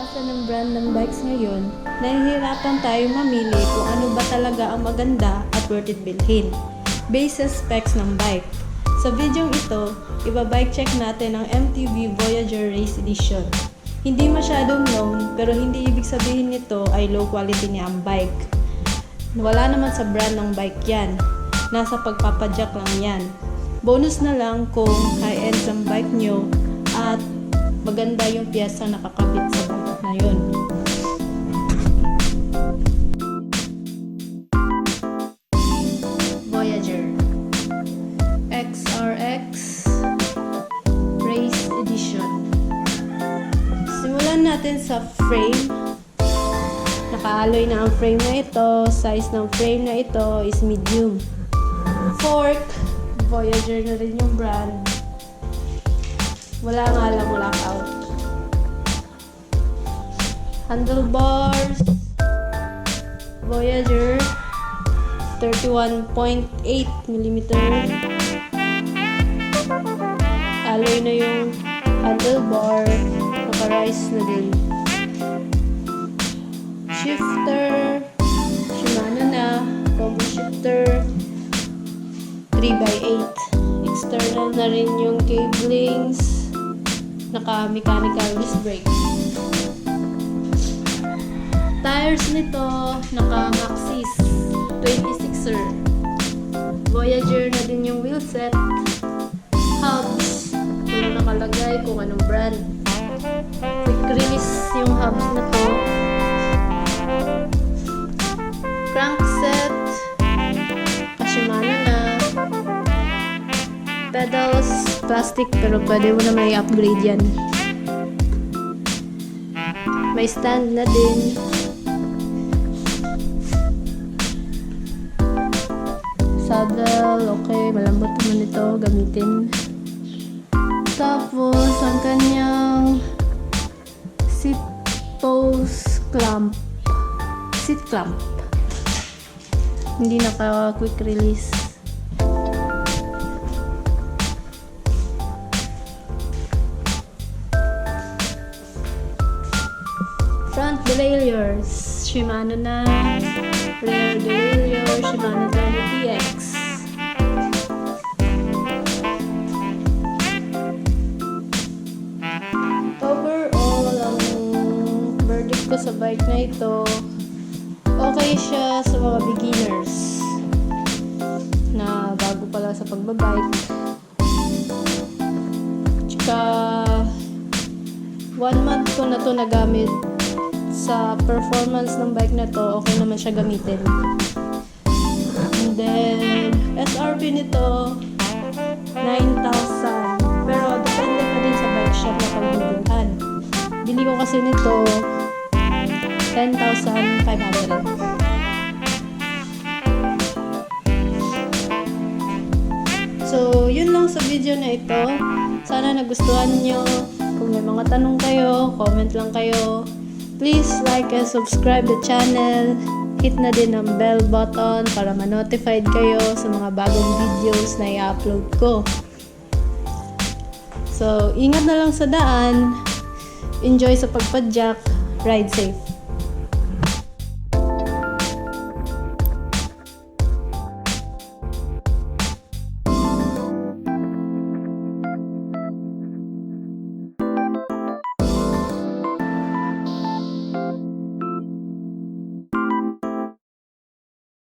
pag-asa ng brand ng bikes ngayon, nahihirapan tayong mamili kung ano ba talaga ang maganda at worth it bilhin, based sa specs ng bike. Sa video ito, iba-bike check natin ang MTB Voyager Race Edition. Hindi masyadong known, pero hindi ibig sabihin nito ay low quality niya ang bike. Wala naman sa brand ng bike yan. Nasa pagpapadyak lang yan. Bonus na lang kung high-end ang bike nyo at maganda yung piyesa nakakabit sa bike na yun. Voyager XRX Race Edition. Simulan natin sa frame. Naka-alloy na ang frame na ito. Size ng frame na ito is medium. Fork, Voyager na rin yung brand. Wala nga lang lockout. Handlebars, Voyager 31.8mm. Alloy na yung handlebar. Naka-rise na din. Shifter, Shimano na. Combo shifter 3x8. External na rin yung cablings. Naka-mechanical disc brake. Tires nito, naka-Maxxis 26er. Voyager na din yung wheelset. Hubs, ito nakalagay kung anong brand. Quick release yung hubs na to. Crankset, Shimano na. Pedals, plastic, pero pwede mo na may upgrade yan. May stand na din. Saddle, okay, malambot naman ito gamitin. Tapos, ang kanyang seat post clamp. Seat clamp. Hindi naka-quick release. Front derailleurs, Shimano na. Rear derailleur, Shimano 30TX. Overall, ang verdict ko sa bike na ito, okay siya sa mga beginners na bago pala sa pagbabike. Tsaka 1 month ko na to nagamit. Sa performance ng bike na to, okay naman siya gamitin. And then, SRP nito 9,000. Pero depende pa din sa bike shop na pagbibilhan. Bili ko kasi nito 10,500. So, yun lang sa video na ito. Sana nagustuhan nyo. Kung may mga tanong kayo, comment lang kayo. Please like and subscribe the channel. Hit na din ang bell button para ma-notified kayo sa mga bagong videos na i-upload ko. So, ingat na lang sa daan. Enjoy sa pagpadyak. Ride safe.